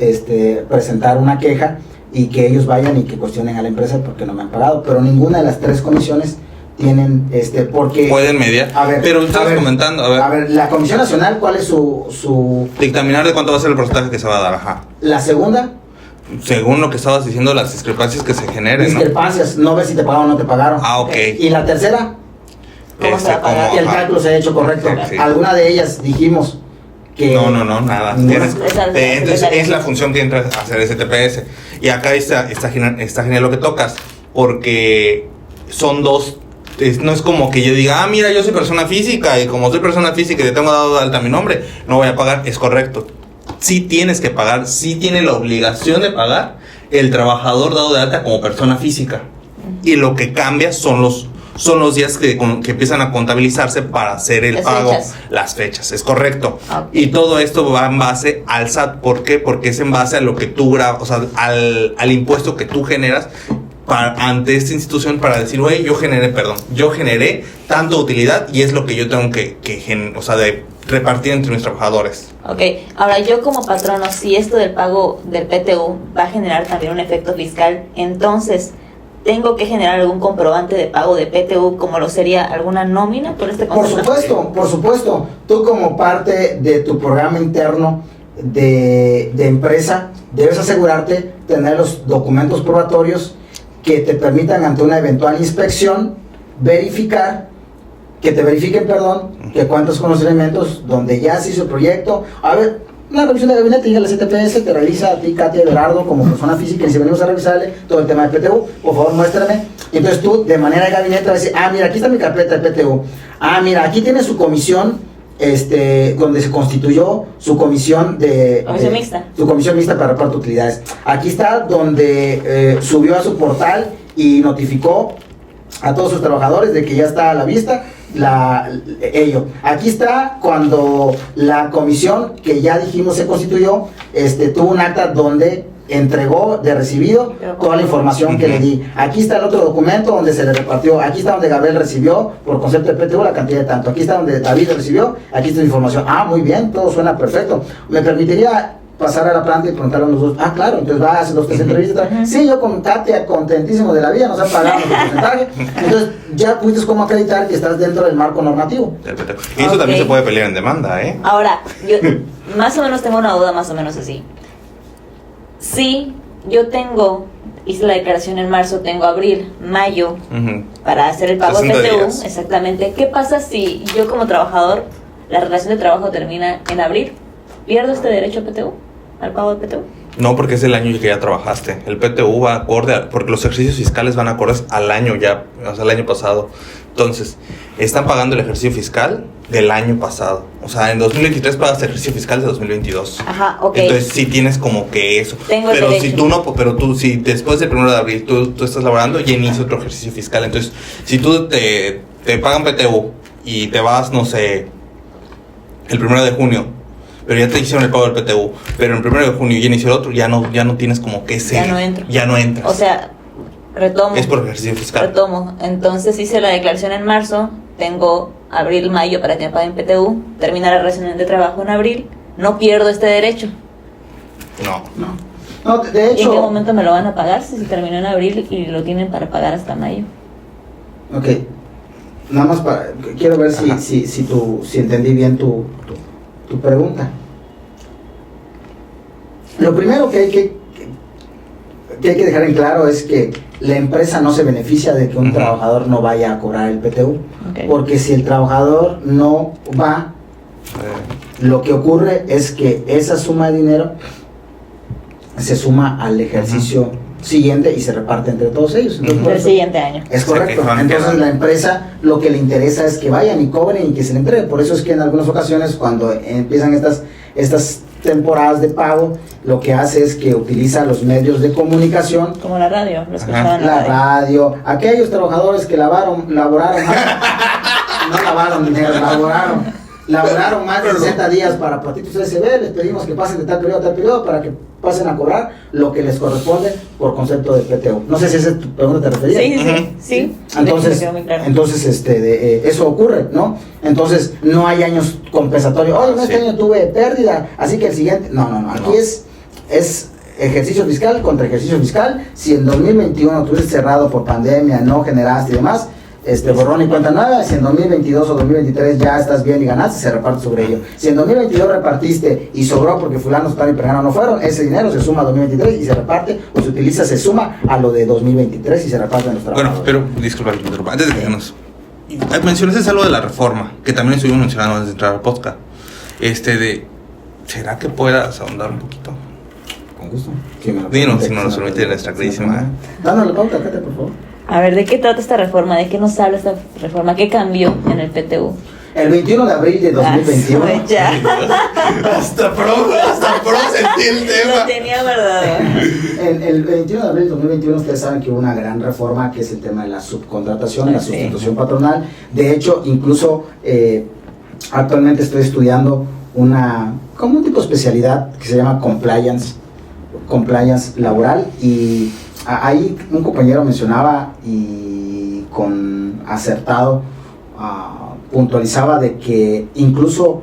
presentar una queja y que ellos vayan y que cuestionen a la empresa porque no me han pagado. Pero ninguna de las 3 comisiones tienen porque pueden mediar. Pero estabas comentando, a ver, la Comisión Nacional, ¿cuál es su dictaminar de cuánto va a ser el porcentaje que se va a dar? La segunda según lo que estabas diciendo, las discrepancias que se generen, discrepancias, no ves si te pagaron o no te pagaron. Ok. Y la tercera, ¿cómo se va a pagar? y el cálculo se ha hecho correcto. Sí. Alguna de ellas dijimos que... No, nada. Entonces es la función que entra a hacer ese TPS. Y acá está genial lo que tocas, porque son dos. No es como que yo diga, mira, yo soy persona física y como soy persona física y le tengo dado de alta mi nombre, no voy a pagar. Es correcto. Sí tienes que pagar, sí tiene la obligación de pagar el trabajador dado de alta como persona física. Y lo que cambia son los días que empiezan a contabilizarse para hacer el pago. Las fechas, es correcto. Okay. Y todo esto va en base al SAT. ¿Por qué? Porque es en base a lo que tú grabas, o sea, al impuesto que tú generas ante esta institución para decir, oye, yo generé tanta utilidad y es lo que yo tengo que de repartir entre mis trabajadores. Ok, ahora yo como patrono, si esto del pago del PTU va a generar también un efecto fiscal, entonces ¿tengo que generar algún comprobante de pago de PTU como lo sería alguna nómina por este concepto? Por supuesto. Tú como parte de tu programa interno de empresa debes asegurarte tener los documentos probatorios que te permitan ante una eventual inspección que te verifiquen, que cuentas con los elementos donde ya se hizo el proyecto. A ver, una revisión de gabinete, llega la CTPS, te revisa a ti, Katia Everardo, como persona física, y si venimos a revisarle todo el tema de PTU, por favor muéstrame. Y entonces tú, de manera de gabinete, vas a decir, mira, aquí está mi carpeta de PTU. Mira, aquí tiene su comisión, donde se constituyó su comisión mixta. Su comisión mixta para reparto de utilidades. Aquí está donde subió a su portal y notificó a todos sus trabajadores de que ya está a la vista ello. Aquí está cuando la comisión que ya dijimos se constituyó, tuvo un acta donde entregó de recibido toda la información que le di. Aquí está el otro documento donde se le repartió. Aquí está donde Gabriel recibió por concepto de PTU la cantidad de tanto. Aquí está donde David recibió. Aquí está la información. Muy bien, todo suena perfecto. ¿Me permitiría pasar a la planta y preguntarle a los dos? Claro, entonces va a hacer los tres entrevistas. Sí, yo con Katia, contentísimo de la vida, nos han pagado nuestro porcentaje. Entonces ya pudiste como acreditar que estás dentro del marco normativo. Y eso también se puede pelear en demanda, Ahora, yo más o menos tengo una duda más o menos así. Sí, yo hice la declaración en marzo, tengo abril, mayo, para hacer el pago de PTU, exactamente. ¿Qué pasa si yo como trabajador, la relación de trabajo termina en abril? ¿Pierdo este derecho a PTU, al pago de PTU? No, porque es el año que ya trabajaste. El PTU va acorde, porque los ejercicios fiscales van acordes al año ya, o sea, el año pasado. Entonces, están pagando el ejercicio fiscal del año pasado. O sea, en 2023 pagas el ejercicio fiscal de 2022. Ajá, ok. Entonces, sí tienes como que eso. Pero si después del 1 de abril tú estás laborando, ya inicia otro ejercicio fiscal. Entonces, si tú te pagan PTU y te vas, no sé, el 1 de junio, pero ya te hicieron el pago del PTU, pero el 1 de junio ya inició el otro, ya no tienes como que ese. Ya no entras. O sea, retomo. Es por ejercicio fiscal. Retomo. Entonces hice la declaración en marzo, tengo abril, mayo para que me paguen PTU, termina la relación de trabajo en abril, no pierdo este derecho. No, de hecho. ¿Y en qué momento me lo van a pagar si terminó en abril y lo tienen para pagar hasta mayo? Ok. Nada más quiero ver si entendí bien tu pregunta. Lo primero que hay que dejar en claro es que la empresa no se beneficia de que un trabajador no vaya a cobrar el PTU, porque si el trabajador no va, lo que ocurre es que esa suma de dinero se suma al ejercicio siguiente y se reparte entre todos ellos. Entonces, el siguiente año. Es correcto. Entonces la empresa lo que le interesa es que vayan y cobren y que se le entregue. Por eso es que en algunas ocasiones cuando empiezan estas temporadas de pago, lo que hace es que utiliza los medios de comunicación, como la radio, la radio. Aquellos trabajadores que laboraron más de 60 días para Patitos SB, les pedimos que pasen de tal periodo a tal periodo para que pasen a cobrar lo que les corresponde por concepto de PTU. No sé si esa es tu pregunta, ¿te referías? Sí. Entonces, eso ocurre, ¿no? Entonces, no hay años compensatorios. Oye, este año tuve pérdida, así que el siguiente... No. Aquí es ejercicio fiscal contra ejercicio fiscal. Si en 2021 tuviste cerrado por pandemia, no generaste y demás, borrón y cuenta nueva. Si en 2022 o 2023 ya estás bien y ganaste, se reparte sobre ello. Si en 2022 repartiste y sobró porque fulano, sutano y perengano no fueron, ese dinero se suma a 2023 y se reparte, o se utiliza, se suma a lo de 2023 y se reparte en los trabajadores. Bueno, pero disculpa, antes de que nos... Mencionaste algo de la reforma, que también estuvimos mencionando antes de entrar al podcast. ¿Será que puedas ahondar un poquito? Con gusto. Si nos lo permite nuestra queridísima. Danos la pauta, Cate, por favor. A ver, ¿de qué trata esta reforma? ¿De qué nos habla esta reforma? ¿Qué cambió en el PTU? El 21 de abril de 2021. Ya. Hasta pro sentí el tema. Lo tenía guardado. El 21 de abril de 2021 ustedes saben que hubo una gran reforma que es el tema de la subcontratación, la sustitución patronal. De hecho, incluso actualmente estoy estudiando como un tipo de especialidad que se llama compliance laboral, y ahí un compañero mencionaba y con acertado puntualizaba de que incluso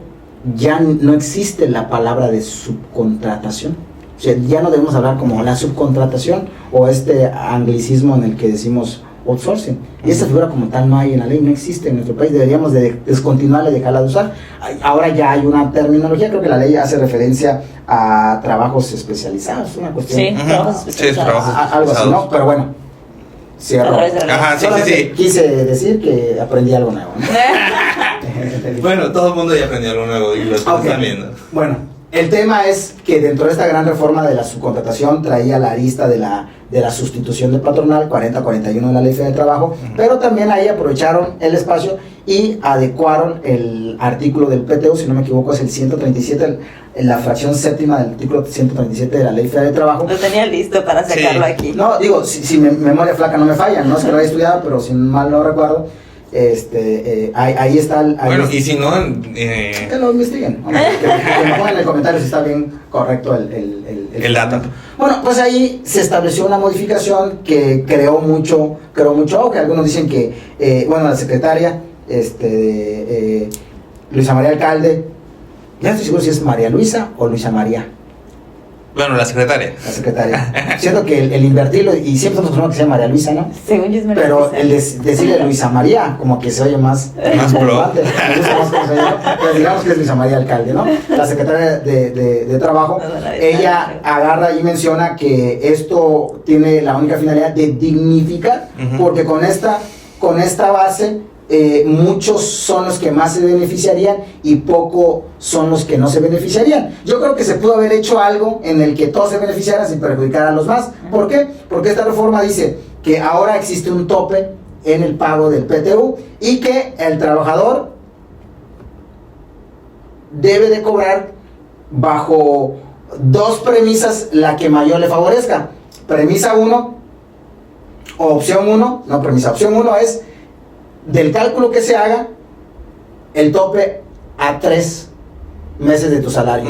ya no existe la palabra de subcontratación. O sea, ya no debemos hablar como la subcontratación o anglicismo en el que decimos outsourcing. Y esa figura como tal no hay en la ley, no existe en nuestro país. Deberíamos de descontinuarla y dejarla de usar. Ahora ya hay una terminología, creo que la ley hace referencia a trabajos especializados, una cuestión. Sí, trabajos especializados. Algo así, ¿no? Pero bueno, cierro. Ajá, sí. Quise decir que aprendí algo nuevo, ¿no? Bueno, todo el mundo ya aprendió algo nuevo y lo están viendo. Bueno, el tema es que dentro de esta gran reforma de la subcontratación traía la arista de la sustitución de patronal 40-41 de la Ley Federal del Trabajo, pero también ahí aprovecharon el espacio y adecuaron el artículo del PTU, si no me equivoco es el 137, en la fracción séptima del artículo 137 de la Ley Federal del Trabajo. Lo tenía listo para sacarlo aquí. No, digo, si mi memoria flaca no me falla, no es que lo haya estudiado, pero si mal no recuerdo, ahí está bueno, y si no que lo investiguen, que me pongan en el comentario si está bien correcto el dato. Bueno, pues ahí se estableció una modificación que creó mucho auge. Algunos dicen que la secretaria Luisa María Alcalde, ya no estoy seguro si es María Luisa o Luisa María. Bueno, la secretaria. Siento que el invertirlo, y siempre estamos acostumbrados que sea María Luisa, ¿no? Según yo es María Pero Luisa. el decirle Luisa María, como que se oye más pro. Me gusta más como se oye, pero digamos que es Luisa María Alcalde, ¿no? La secretaria de Trabajo. Ella agarra y menciona que esto tiene la única finalidad de dignificar, porque con esta base muchos son los que más se beneficiarían y poco son los que no se beneficiarían. Yo creo que se pudo haber hecho algo en el que todos se beneficiaran sin perjudicar a los más. ¿Por qué? Porque esta reforma dice que ahora existe un tope en el pago del PTU y que el trabajador debe de cobrar bajo dos premisas la que mayor le favorezca. Premisa 1 o opción 1, no premisa, opción 1 es del cálculo que se haga, el tope a 3 meses de tu salario,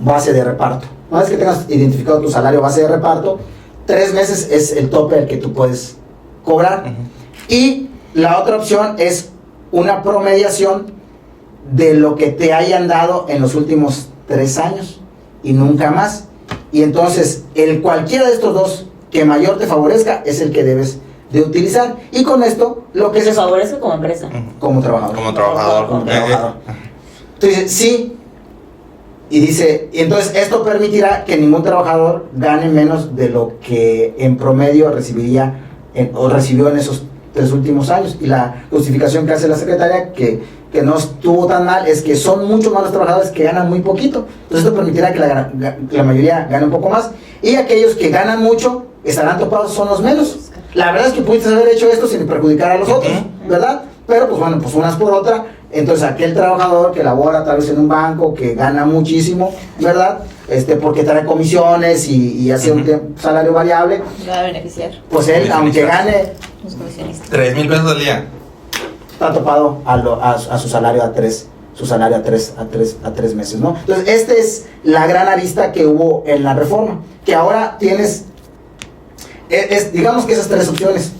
base de reparto. Una vez que tengas identificado tu salario base de reparto, 3 meses es el tope al que tú puedes cobrar. Y la otra opción es una promediación de lo que te hayan dado en los últimos 3 años y nunca más. Y entonces, cualquiera de estos dos que mayor te favorezca es el que debes de utilizar, y con esto lo que se favorece como empresa, como trabajador. Entonces sí, y dice, y entonces esto permitirá que ningún trabajador gane menos de lo que en promedio recibiría o recibió en esos 3 últimos años. Y la justificación que hace la secretaria, que no estuvo tan mal, es que son muchos más los trabajadores que ganan muy poquito. Entonces esto permitirá que la mayoría gane un poco más, y aquellos que ganan mucho estarán topados, son los menos. La verdad es que pudiste haber hecho esto sin perjudicar a los otros, ¿verdad? Pero pues bueno, pues unas por otra. Entonces aquel trabajador que labora tal vez en un banco, que gana muchísimo, ¿verdad? Porque trae comisiones y hace un salario variable, va a beneficiar. Pues él, aunque gane los comisionistas 3,000 pesos al día, está topado a su salario a 3 meses, ¿no? Entonces esta es la gran arista que hubo en la reforma, que ahora tienes, digamos que esas 3 opciones: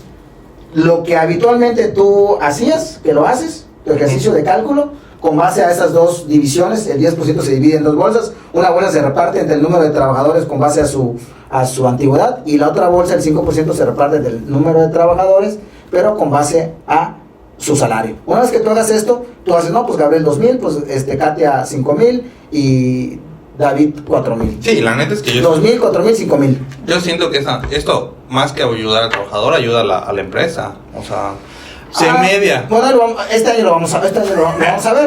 lo que habitualmente tú hacías, que lo haces, tu ejercicio de cálculo, con base a esas 2 divisiones, el 10% se divide en 2 bolsas, una bolsa se reparte entre el número de trabajadores con base a su antigüedad, y la otra bolsa, el 5%, se reparte del número de trabajadores pero con base a su salario. Una vez que tú hagas esto, tú haces, no, pues Gabriel 2,000, pues Katia 5,000 y David 4,000. Sí, la neta es que 2,000, 4,000, 5,000. Yo siento que esto, más que ayudar al trabajador, ayuda a la empresa. O sea, se media. Bueno, este año lo vamos a ver.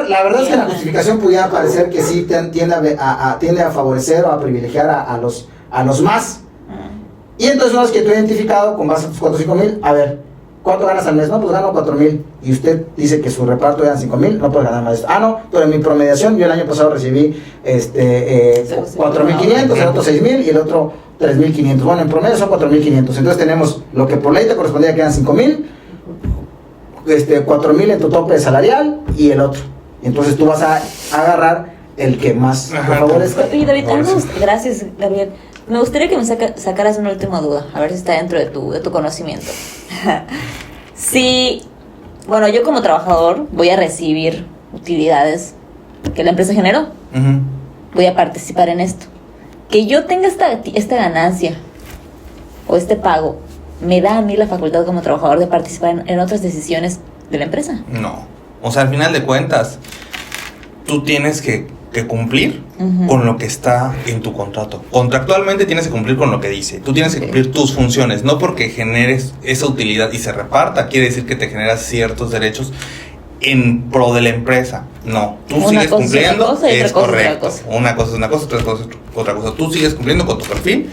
La verdad es que la justificación pudiera parecer que sí tiende a favorecer o a privilegiar a los más. Y entonces una vez que tú has identificado con base a tus 4 o 5,000, a ver, ¿cuánto ganas al mes? No, pues gano 4,000. Y usted dice que su reparto eran 5,000, no puede ganar más de esto. Ah, no, pero en mi promediación, yo el año pasado recibí 4,500, el otro 6,000 y el otro 3,500. Bueno, en promedio son 4,500. Entonces tenemos lo que por ley te correspondía que eran 5,000, 4,000 en tu tope salarial y el otro. Entonces tú vas a agarrar el que más te favorezca. Oye, David, gracias, Gabriel. Me gustaría que me sacaras una última duda, a ver si está dentro de tu conocimiento. Sí, bueno, yo como trabajador voy a recibir utilidades que la empresa generó. Uh-huh. Voy a participar en esto. Que yo tenga esta ganancia o este pago, ¿me da a mí la facultad como trabajador de participar en otras decisiones de la empresa? No. O sea, al final de cuentas, tú tienes que cumplir Uh-huh. con lo que está en tu contrato. Contractualmente tienes que cumplir con lo que dice. Tú tienes que cumplir tus funciones. No porque generes esa utilidad y se reparta, quiere decir que te generas ciertos derechos en pro de la empresa. No, tú sigues cumpliendo, es correcto. Una cosa es una cosa, otra cosa es otra cosa. Tú sigues cumpliendo con tu perfil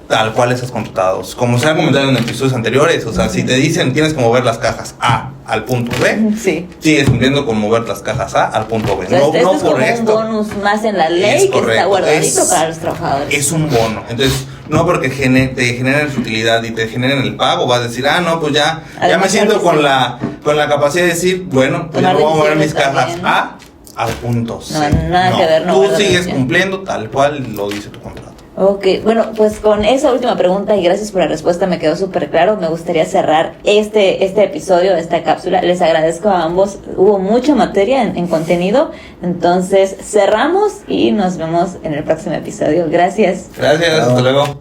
tal cual estás contratado. Como se ha comentado en episodios anteriores, o sea, si te dicen tienes que mover las cajas A al punto B, sí, sigues cumpliendo con mover las cajas A al punto B. O sea, no es por como esto. Un bonus más en la ley que está guardadito para los trabajadores. Es un bono. Entonces, no porque te generen su utilidad y te generen el pago, vas a decir, no, pues ya me siento con la capacidad de decir, bueno, pues ya voy a mover mis cajas A al punto C. No, nada que ver. Tú sigues cumpliendo tal cual lo dice tu contrato. Ok, bueno, pues con esa última pregunta y gracias por la respuesta, me quedó súper claro. Me gustaría cerrar este episodio, esta cápsula. Les agradezco a ambos, hubo mucha materia en contenido. Entonces cerramos y nos vemos en el próximo episodio. Gracias. Gracias, hasta luego.